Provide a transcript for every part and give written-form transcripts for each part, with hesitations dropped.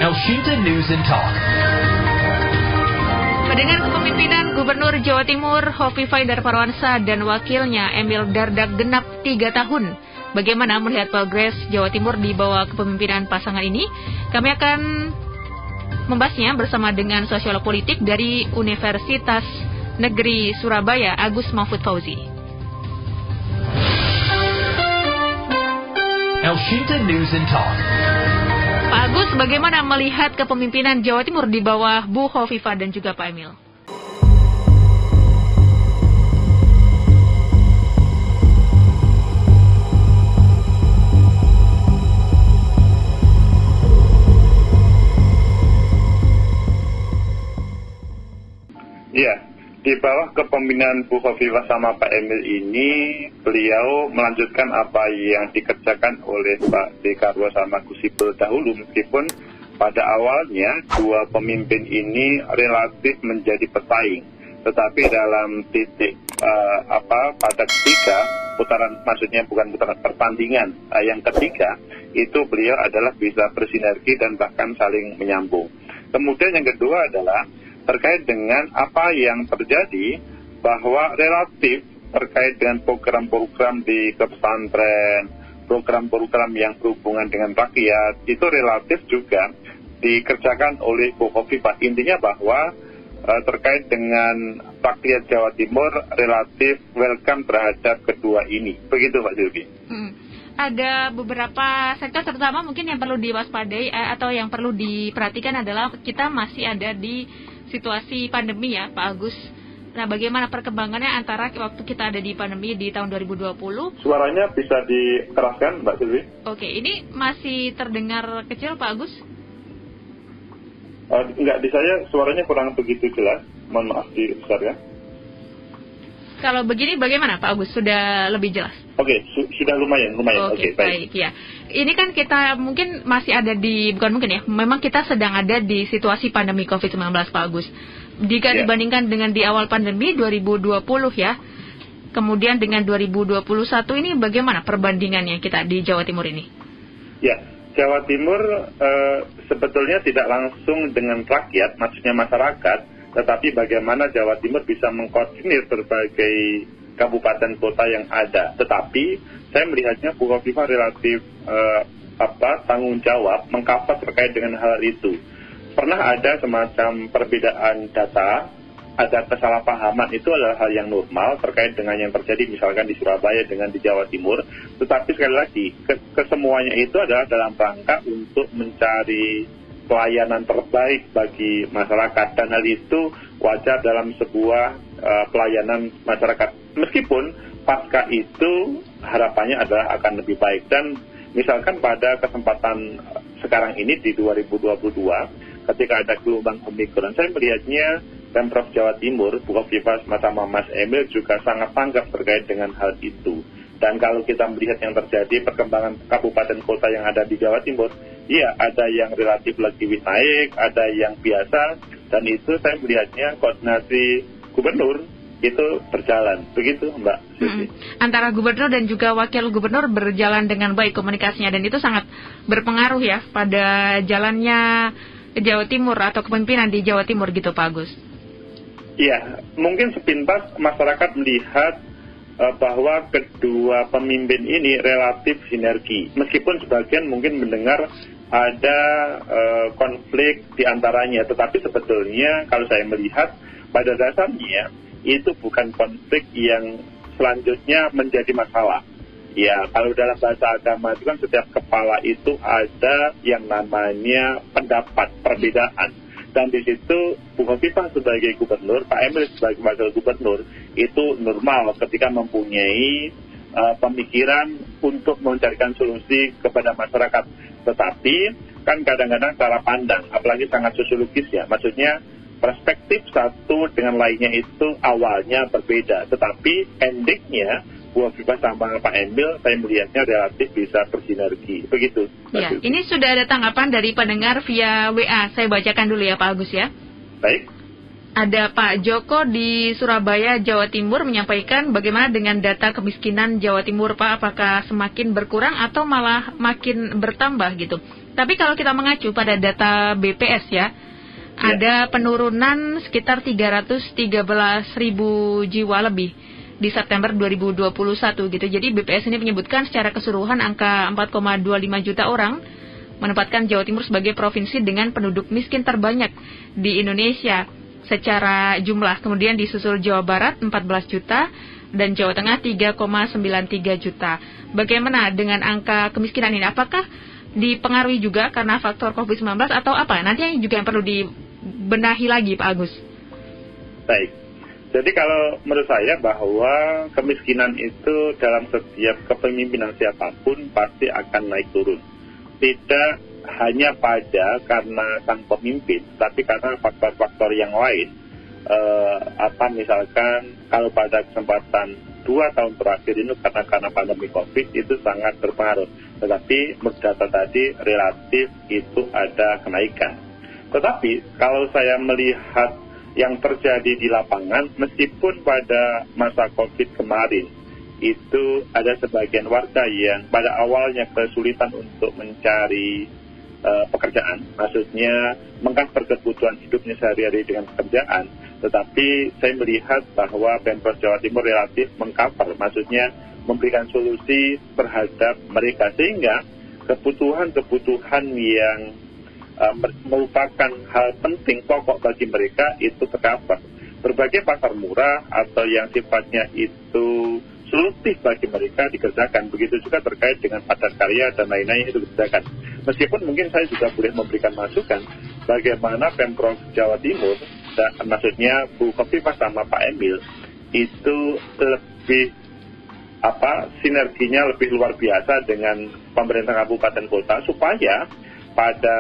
Elshinta News and Talk. Mendengar kepemimpinan Gubernur Jawa Timur Hovifah Indar Parawansa dan wakilnya Emil Dardak genap 3 tahun. Bagaimana melihat progres Jawa Timur di bawah kepemimpinan pasangan ini? Kami akan membahasnya bersama dengan sosiolog politik dari Universitas Negeri Surabaya, Agus Mahfud Fauzi. Elshinta News and Talk. Pak Agus, bagaimana melihat kepemimpinan Jawa Timur di bawah Bu Hovifah dan juga Pak Emil? Iya, di bawah kepemimpinan Bu Hovifah sama Pak Emil ini, beliau melanjutkan apa yang dikerjakan oleh Pak Dekarwo sama Gus Ipul dahulu, meskipun pada awalnya dua pemimpin ini relatif menjadi pesaing. Tetapi dalam titik pada ketiga putaran, maksudnya bukan putaran pertandingan, yang ketiga itu beliau adalah bisa bersinergi dan bahkan saling menyambung. Kemudian yang kedua adalah terkait dengan apa yang terjadi, bahwa relatif terkait dengan program-program di pesantren, program-program yang berhubungan dengan rakyat, itu relatif juga dikerjakan oleh Bu Hovifah. Intinya bahwa terkait dengan rakyat Jawa Timur relatif welcome terhadap kedua ini. Begitu Pak Silvi. Ada beberapa sektor terutama mungkin yang perlu diwaspadai atau yang perlu diperhatikan adalah kita masih ada di situasi pandemi ya Pak Agus. Nah, bagaimana perkembangannya antara waktu kita ada di pandemi di tahun 2020? Suaranya bisa dikeraskan Mbak Silvi? Oke, ini masih terdengar kecil Pak Agus? Enggak, di saya suaranya kurang begitu jelas. Mohon maaf dibesar ya. Kalau begini bagaimana Pak Agus? Sudah lebih jelas? Oke, sudah lumayan. Oke, baik ya. Ini kan kita mungkin masih ada di, bukan mungkin ya, memang kita sedang ada di situasi pandemi COVID-19 Pak Agus. Jika dibandingkan dengan di awal pandemi 2020 ya, kemudian dengan 2021 ini bagaimana perbandingannya kita di Jawa Timur ini? Ya, Jawa Timur sebetulnya tidak langsung dengan rakyat, maksudnya masyarakat, tetapi bagaimana Jawa Timur bisa mengkoordinir berbagai kabupaten kota yang ada. Tetapi saya melihatnya Bu Hovifah relatif tanggung jawab mengcover terkait dengan hal itu. Pernah ada semacam perbedaan data, ada kesalahpahaman, itu adalah hal yang normal terkait dengan yang terjadi misalkan di Surabaya dengan di Jawa Timur. Tetapi sekali lagi, kesemuanya itu adalah dalam rangka untuk mencari pelayanan terbaik bagi masyarakat, dan hal itu wajar dalam sebuah pelayanan masyarakat. Meskipun pasca itu harapannya adalah akan lebih baik. Dan misalkan pada kesempatan sekarang ini di 2022, ketika ada gelombang Omikron, saya melihatnya Pemprov Jawa Timur, Bu Hovifah sama Mas Emil juga sangat tanggap terkait dengan hal itu. Dan kalau kita melihat yang terjadi perkembangan kabupaten kota yang ada di Jawa Timur, iya ada yang relatif lebih naik, ada yang biasa, dan itu saya melihatnya koordinasi gubernur itu berjalan. Begitu Mbak Susi. Antara gubernur dan juga wakil gubernur berjalan dengan baik komunikasinya, dan itu sangat berpengaruh ya pada jalannya Jawa Timur atau kepemimpinan di Jawa Timur gitu Pak Agus. Iya, mungkin sepintas masyarakat melihat bahwa kedua pemimpin ini relatif sinergi. Meskipun sebagian mungkin mendengar ada konflik di antaranya, tetapi sebetulnya kalau saya melihat pada dasarnya itu bukan konflik yang selanjutnya menjadi masalah. Ya, kalau dalam bahasa agama itu kan setiap kepala itu ada yang namanya pendapat, perbedaan. Dan di situ Bu Hovifah sebagai gubernur, Pak Emil sebagai wakil gubernur, itu normal ketika mempunyai pemikiran untuk mencarikan solusi kepada masyarakat. Tetapi kan kadang-kadang cara pandang, apalagi sangat sosiologis ya, maksudnya perspektif satu dengan lainnya itu awalnya berbeda, tetapi endingnya Bu Hovifah sama Pak Emil saya melihatnya relatif bisa bersinergi. Begitu. Ya, ini sudah ada tanggapan dari pendengar via WA. Saya bacakan dulu ya Pak Agus ya. Baik. Ada Pak Joko di Surabaya, Jawa Timur menyampaikan bagaimana dengan data kemiskinan Jawa Timur Pak, apakah semakin berkurang atau malah makin bertambah gitu. Tapi kalau kita mengacu pada data BPS ya, ada penurunan sekitar 313.000 jiwa lebih di September 2021 gitu. Jadi BPS ini menyebutkan secara keseluruhan angka 4,25 juta orang menempatkan Jawa Timur sebagai provinsi dengan penduduk miskin terbanyak di Indonesia secara jumlah. Kemudian disusul Jawa Barat 14 juta dan Jawa Tengah 3,93 juta. Bagaimana dengan angka kemiskinan ini? Apakah dipengaruhi juga karena faktor COVID-19 atau apa? Nanti juga yang perlu dibenahi lagi, Pak Agus. Baik. Jadi kalau menurut saya bahwa kemiskinan itu dalam setiap kepemimpinan siapapun pasti akan naik turun. Tidak hanya pada karena sang pemimpin, tapi karena faktor-faktor yang lain. Misalkan kalau pada kesempatan 2 tahun terakhir ini karena pandemi COVID itu sangat berpengaruh. Tetapi menurut data tadi relatif itu ada kenaikan. Tetapi kalau saya melihat yang terjadi di lapangan, meskipun pada masa COVID kemarin itu ada sebagian warga yang pada awalnya kesulitan untuk mencari pekerjaan, maksudnya mengcover kebutuhan hidupnya sehari-hari dengan pekerjaan, tetapi saya melihat bahwa Pemprov Jawa Timur relatif mengcover, maksudnya memberikan solusi terhadap mereka sehingga kebutuhan-kebutuhan yang merupakan hal penting pokok bagi mereka itu tercover. Berbagai pasar murah atau yang sifatnya itu solutif bagi mereka dikerjakan. Begitu juga terkait dengan padat karya dan lain-lain itu dikerjakan. Meskipun mungkin saya juga boleh memberikan masukan bagaimana Pemprov Jawa Timur, maksudnya Bu Khofifah sama Pak Emil itu lebih sinerginya lebih luar biasa dengan pemerintah kabupaten kota supaya pada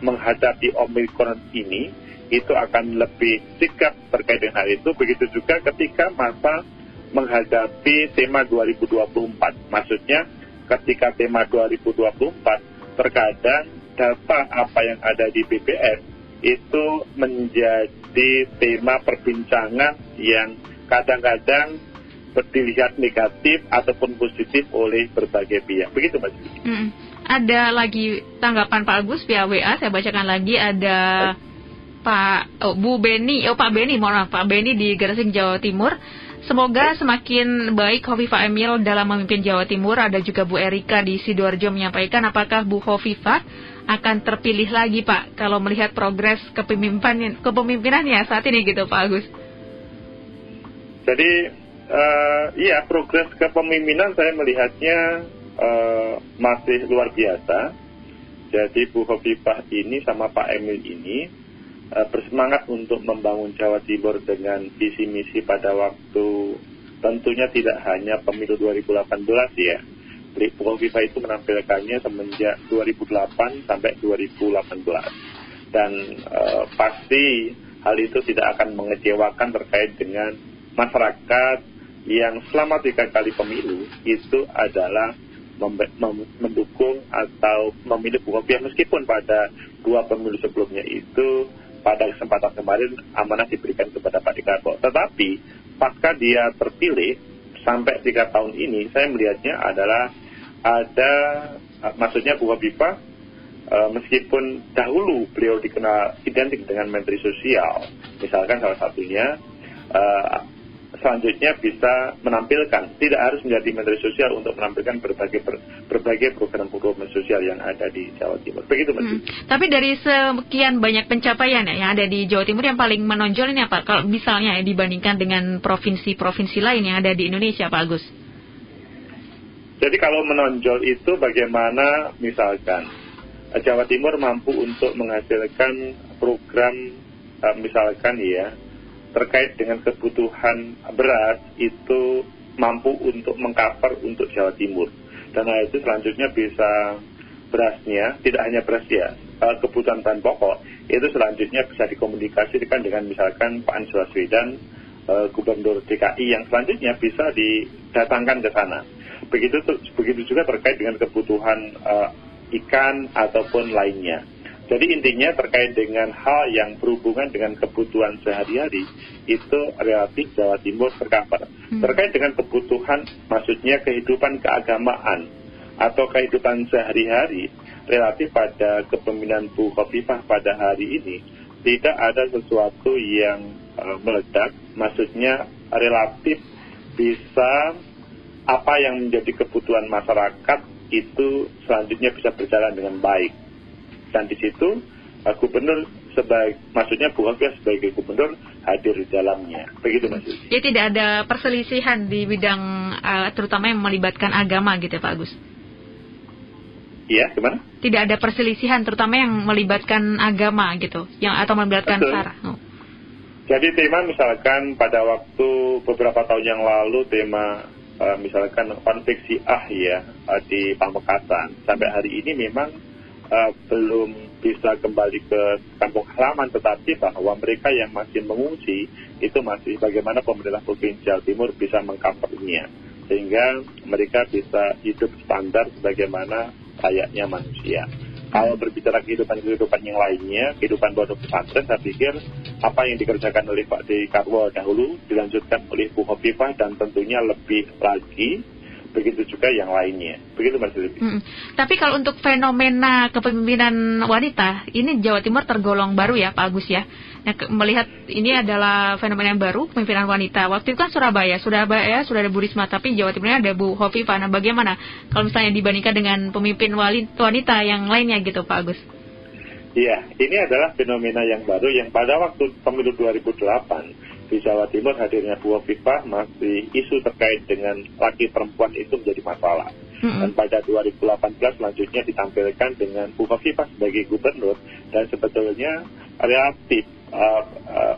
menghadapi Omikron ini itu akan lebih sigap terkait dengan hal itu. Begitu juga ketika masa menghadapi tema 2024. Maksudnya ketika tema 2024 terkadang data apa yang ada di BPS itu menjadi tema perbincangan yang kadang-kadang dilihat negatif ataupun positif oleh berbagai pihak. Begitu Mas. Ada lagi tanggapan Pak Agus via WA, saya bacakan lagi. Ada Pak Beni di Gresik, Jawa Timur. Semoga semakin baik Khofifah Emil dalam memimpin Jawa Timur. Ada juga Bu Erika di Sidoarjo menyampaikan, apakah Bu Khofifah akan terpilih lagi Pak kalau melihat progres kepemimpinannya saat ini gitu Pak Agus? Jadi progres kepemimpinan saya melihatnya masih luar biasa. Jadi Bu Khofifah ini sama Pak Emil ini bersemangat untuk membangun Jawa Timur dengan visi misi pada waktu tentunya tidak hanya pemilu 2018 ya. Bu Khofifah itu menampilkannya semenjak 2008 sampai 2018 dan pasti hal itu tidak akan mengecewakan terkait dengan masyarakat yang selama 3 kali pemilu itu adalah mendukung atau memilih Bu Khofifah, meskipun pada 2 pemilu sebelumnya itu pada kesempatan kemarin amanah diberikan kepada Pak Dekarwo. Tetapi pasca dia terpilih sampai 3 tahun ini, saya melihatnya adalah maksudnya Bu Khofifah meskipun dahulu beliau dikenal identik dengan Menteri Sosial, misalkan salah satunya selanjutnya bisa menampilkan, tidak harus menjadi Menteri Sosial untuk menampilkan berbagai program-program sosial yang ada di Jawa Timur. Begitu Mas. Tapi dari sekian banyak pencapaian yang ada di Jawa Timur, yang paling menonjol ini apa? Kalau misalnya dibandingkan dengan provinsi-provinsi lain yang ada di Indonesia, Pak Agus? Jadi kalau menonjol itu bagaimana misalkan Jawa Timur mampu untuk menghasilkan program misalkan terkait dengan kebutuhan beras itu mampu untuk mengcover untuk Jawa Timur. Dan hal itu selanjutnya bisa berasnya, tidak hanya beras kebutuhan bahan pokok, itu selanjutnya bisa dikomunikasikan dengan misalkan Pak Anies Baswedan, Gubernur DKI yang selanjutnya bisa didatangkan ke sana. Begitu juga terkait dengan kebutuhan ikan ataupun lainnya. Jadi intinya terkait dengan hal yang berhubungan dengan kebutuhan sehari-hari itu relatif Jawa Timur tercover. Terkait dengan kebutuhan, maksudnya kehidupan keagamaan atau kehidupan sehari-hari relatif pada kepemimpinan Bu Khofifah pada hari ini tidak ada sesuatu yang meledak, maksudnya relatif bisa apa yang menjadi kebutuhan masyarakat itu selanjutnya bisa berjalan dengan baik. Dan di situ gubernur maksudnya Bu Khofifah sebagai gubernur hadir di dalamnya. Begitu Mas. Jadi tidak ada perselisihan di bidang terutama yang melibatkan agama gitu ya Pak Agus? Iya, gimana? Tidak ada perselisihan terutama yang melibatkan agama gitu, atau melibatkan sara. Jadi tema misalkan pada waktu beberapa tahun yang lalu tema misalkan konflik Syiah ya di Pamekasan sampai hari ini memang belum bisa kembali ke kampung halaman, tetapi bahwa mereka yang masih mengungsi itu masih bagaimana pemerintah Provinsi Jawa Timur bisa mengcovernya sehingga mereka bisa hidup standar sebagaimana layaknya manusia. Kalau berbicara kehidupan yang lainnya, kehidupan pondok pesantren, saya pikir apa yang dikerjakan oleh Pak Dekarwo dahulu dilanjutkan oleh Bu Khofifah dan tentunya lebih lagi, begitu juga yang lainnya. Begitu Mas Livi. Tapi kalau untuk fenomena kepemimpinan wanita, ini Jawa Timur tergolong baru ya Pak Agus ya. Nah, melihat ini adalah fenomena yang baru, kepemimpinan wanita. Waktu itu kan Surabaya sudah ada Bu Risma, tapi Jawa Timurnya ada Bu Khofifah. Nah, bagaimana kalau misalnya dibandingkan dengan pemimpin wanita yang lainnya gitu Pak Agus? Iya, ini adalah fenomena yang baru yang pada waktu pemilu 2008 di Jawa Timur hadirnya Bu Khofifah masih isu terkait dengan laki perempuan itu menjadi masalah. Dan pada 2018 selanjutnya ditampilkan dengan Bu Khofifah sebagai gubernur dan sebetulnya relatif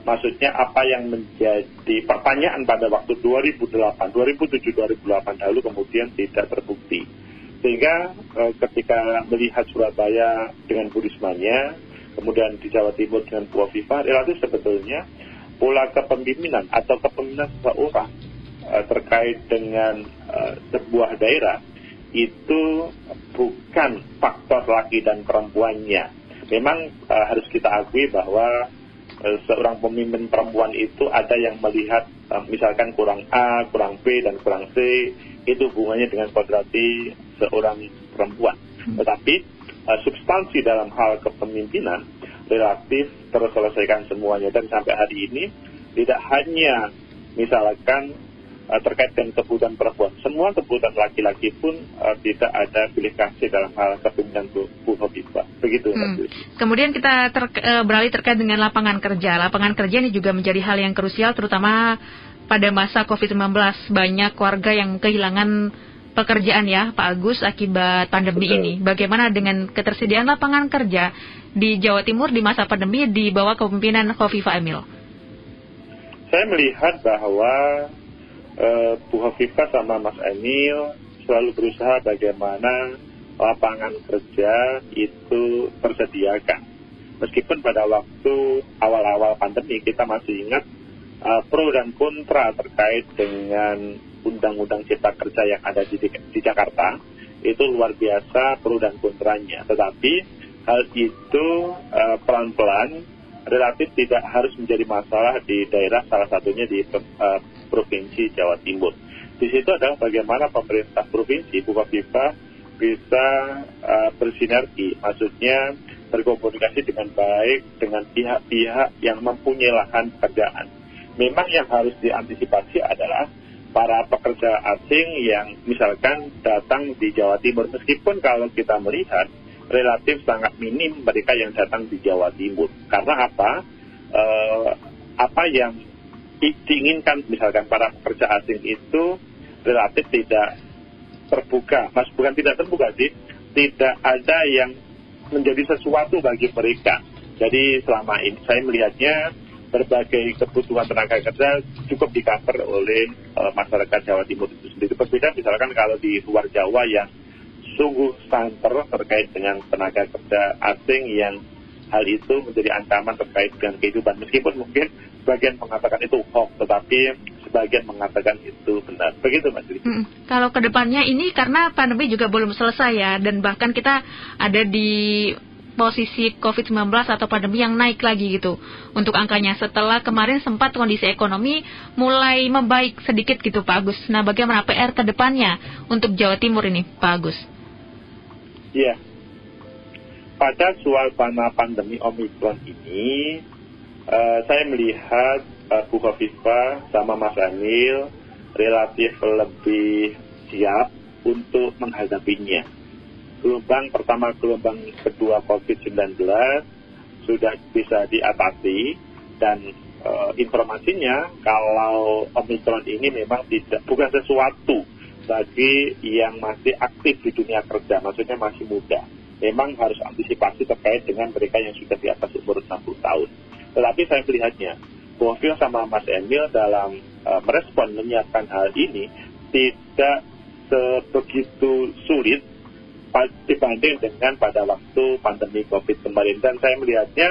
maksudnya apa yang menjadi pertanyaan pada waktu 2007-2008 dahulu kemudian tidak terbukti. Sehingga ketika melihat Surabaya dengan Bu Rismanya, kemudian di Jawa Timur dengan Bu Khofifah, relatif sebetulnya pola kepemimpinan atau kepemimpinan seseorang terkait dengan sebuah daerah itu bukan faktor laki dan perempuannya. Memang harus kita akui bahwa seorang pemimpin perempuan itu ada yang melihat misalkan kurang A, kurang B, dan kurang C, itu hubungannya dengan kodrati seorang perempuan. Tetapi substansi dalam hal kepemimpinan relatif terselesaikan semuanya. Dan sampai hari ini tidak hanya misalkan terkait dengan kebutuhan perempuan, semua kebutuhan laki-laki pun tidak ada pilih kasih dalam hal kepemimpinan Bu Khofifah. Begitu. Kemudian kita beralih terkait dengan lapangan kerja. Lapangan kerja ini juga menjadi hal yang krusial terutama pada masa COVID-19. Banyak warga yang kehilangan pekerjaan ya Pak Agus akibat pandemi ini. Bagaimana dengan ketersediaan lapangan kerja di Jawa Timur di masa pandemi di bawah kepemimpinan Khofifah Emil? Saya melihat bahwa Bu Khofifah sama Mas Emil selalu berusaha bagaimana lapangan kerja itu tersediakan. Meskipun pada waktu awal-awal pandemi kita masih ingat pro dan kontra terkait dengan undang-undang cipta kerja yang ada di Jakarta, itu luar biasa pro dan kontranya. Tetapi hal itu pelan-pelan relatif tidak harus menjadi masalah di daerah, salah satunya di Provinsi Jawa Timur. Di situ adalah bagaimana pemerintah provinsi, Bu Khofifah bisa bersinergi, maksudnya berkomunikasi dengan baik dengan pihak-pihak yang mempunyai lahan pekerjaan. Memang yang harus diantisipasi adalah para pekerja asing yang misalkan datang di Jawa Timur. Meskipun kalau kita melihat relatif sangat minim mereka yang datang di Jawa Timur. Karena apa? Apa yang diinginkan misalkan para pekerja asing itu relatif tidak terbuka. Bukan tidak terbuka sih, tidak ada yang menjadi sesuatu bagi mereka. Jadi selama ini saya melihatnya berbagai kebutuhan tenaga kerja cukup di-cover oleh masyarakat Jawa Timur itu sendiri. Berbeda misalkan kalau di luar Jawa yang sungguh santer terkait dengan tenaga kerja asing yang hal itu menjadi ancaman terkait dengan kehidupan. Meskipun mungkin sebagian mengatakan itu hoax, tetapi sebagian mengatakan itu benar. Begitu Mas Dri. Kalau kedepannya ini karena pandemi juga belum selesai ya, dan bahkan kita ada di posisi COVID-19 atau pandemi yang naik lagi gitu untuk angkanya setelah kemarin sempat kondisi ekonomi mulai membaik sedikit gitu Pak Agus. Nah, bagaimana PR kedepannya untuk Jawa Timur ini Pak Agus? Iya, pada suasana pandemi Omikron ini, saya melihat Bu Khofifah sama Mas Emil relatif lebih siap untuk menghadapinya. Gelombang pertama, gelombang kedua COVID-19 sudah bisa diatasi, dan informasinya kalau Omikron ini memang bukan sesuatu bagi yang masih aktif di dunia kerja, maksudnya masih muda. Memang harus antisipasi terkait dengan mereka yang sudah di atas umur 60 tahun. Tetapi saya melihatnya, Bu Khofifah sama Mas Emil dalam merespon menyiapkan hal ini tidak sebegitu sulit dibanding dengan pada waktu pandemi COVID kemarin. Dan saya melihatnya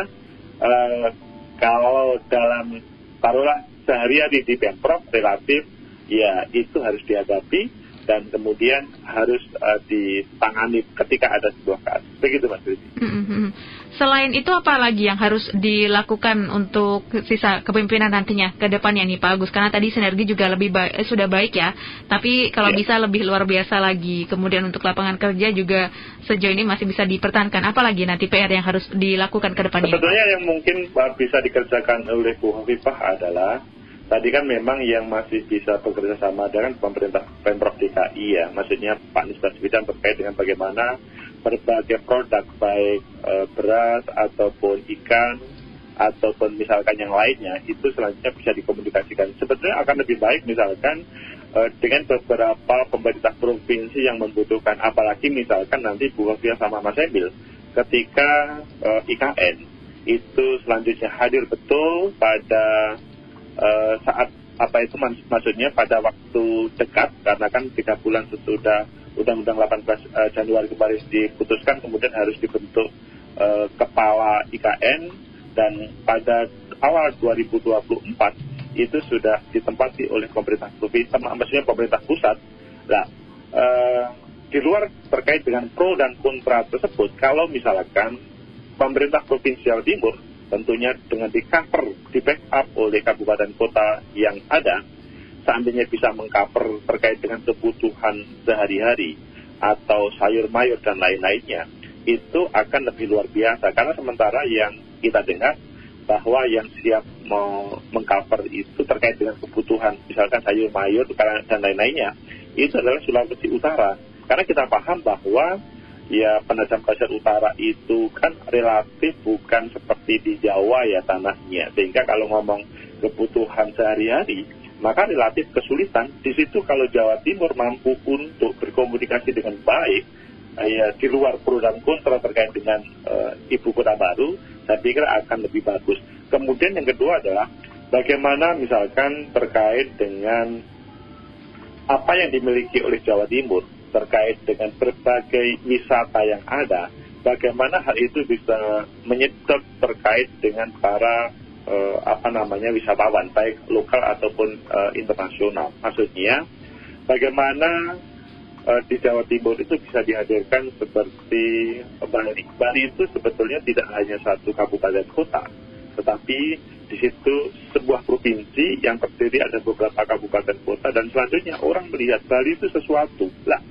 kalau dalam taruhlah sehari-hari di Pemprov relatif ya itu harus dihadapi dan kemudian harus ditangani ketika ada sebuah kasus. Begitu Mas Rudi. Selain itu apa lagi yang harus dilakukan untuk sisa kepemimpinan nantinya ke depannya nih Pak Agus? Karena tadi sinergi juga lebih sudah baik ya, tapi kalau bisa lebih luar biasa lagi. Kemudian untuk lapangan kerja juga sejauh ini masih bisa dipertahankan. Apalagi nanti PR yang harus dilakukan ke depannya? Sebetulnya yang mungkin bisa dikerjakan oleh Bu Khofifah adalah tadi kan memang yang masih bisa bekerja sama dengan pemerintah Pemprov DKI ya, maksudnya Pak Anies Baswedan terkait dengan bagaimana berbagai produk baik beras ataupun ikan ataupun misalkan yang lainnya itu selanjutnya bisa dikomunikasikan. Sebetulnya akan lebih baik misalkan dengan beberapa pemerintah provinsi yang membutuhkan, apalagi misalkan nanti Bu Khofifah sama Mas Emil ketika IKN itu selanjutnya hadir betul pada saat maksudnya pada waktu dekat, karena kan 3 bulan sesudah Undang-Undang 18 Januari kemarin diputuskan, kemudian harus dibentuk kepala IKN, dan pada awal 2024 itu sudah ditempati oleh pemerintah provinsi, maksudnya pemerintah pusat. Nah, di luar terkait dengan pro dan kontra tersebut, kalau misalkan pemerintah provinsi Jawa Timur tentunya dengan di backup oleh kabupaten kota yang ada, seandainya bisa mengcover terkait dengan kebutuhan sehari-hari atau sayur mayur dan lain-lainnya, itu akan lebih luar biasa. Karena sementara yang kita dengar bahwa yang siap mau mengcover itu terkait dengan kebutuhan misalkan sayur mayur dan lain-lainnya, itu adalah Sulawesi Utara. Karena kita paham bahwa ya Penajam Pasir Utara itu kan relatif bukan seperti di Jawa ya tanahnya, sehingga kalau ngomong kebutuhan sehari-hari maka relatif kesulitan. Di situ kalau Jawa Timur mampu untuk berkomunikasi dengan baik, ya di luar pro dan kontra terkait dengan ibu kota baru, saya pikir akan lebih bagus. Kemudian yang kedua adalah bagaimana misalkan terkait dengan apa yang dimiliki oleh Jawa Timur terkait dengan berbagai wisata yang ada, bagaimana hal itu bisa menyedot terkait dengan para wisatawan baik lokal ataupun internasional. Maksudnya bagaimana di Jawa Timur itu bisa dihadirkan seperti Bali. Bali itu sebetulnya tidak hanya satu kabupaten kota, tetapi di situ sebuah provinsi yang terdiri ada beberapa kabupaten kota, dan selanjutnya orang melihat Bali itu sesuatu. Lah,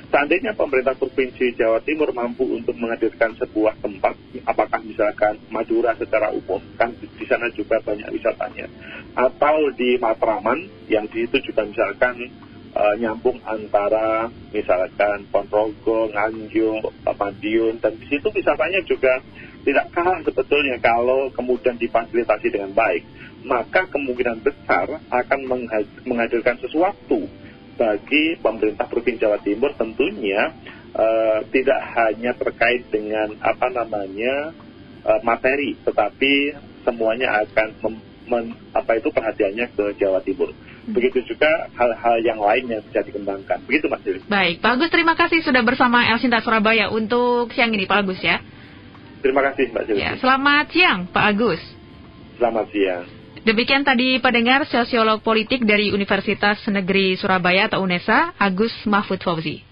seandainya pemerintah Provinsi Jawa Timur mampu untuk menghadirkan sebuah tempat, apakah misalkan Madura secara umum, kan di sana juga banyak wisatanya, atau di Matraman, yang di situ juga misalkan nyambung antara misalkan Ponorogo, Nganjuk, Madiun, dan di situ wisatanya juga tidak kalah sebetulnya kalau kemudian difasilitasi dengan baik, maka kemungkinan besar akan menghadirkan sesuatu bagi pemerintah Provinsi Jawa Timur, tentunya tidak hanya terkait dengan materi, tetapi semuanya akan perhatiannya ke Jawa Timur. Begitu juga hal-hal yang lain yang bisa dikembangkan. Begitu Mas Dewi. Baik, Pak Agus, terima kasih sudah bersama Elsinta Surabaya untuk siang ini Pak Agus ya. Terima kasih Mbak Dewi. Ya, selamat siang Pak Agus. Selamat siang. Demikian tadi pendengar sosiolog politik dari Universitas Negeri Surabaya atau UNESA, Agus Mahfud Fauzi.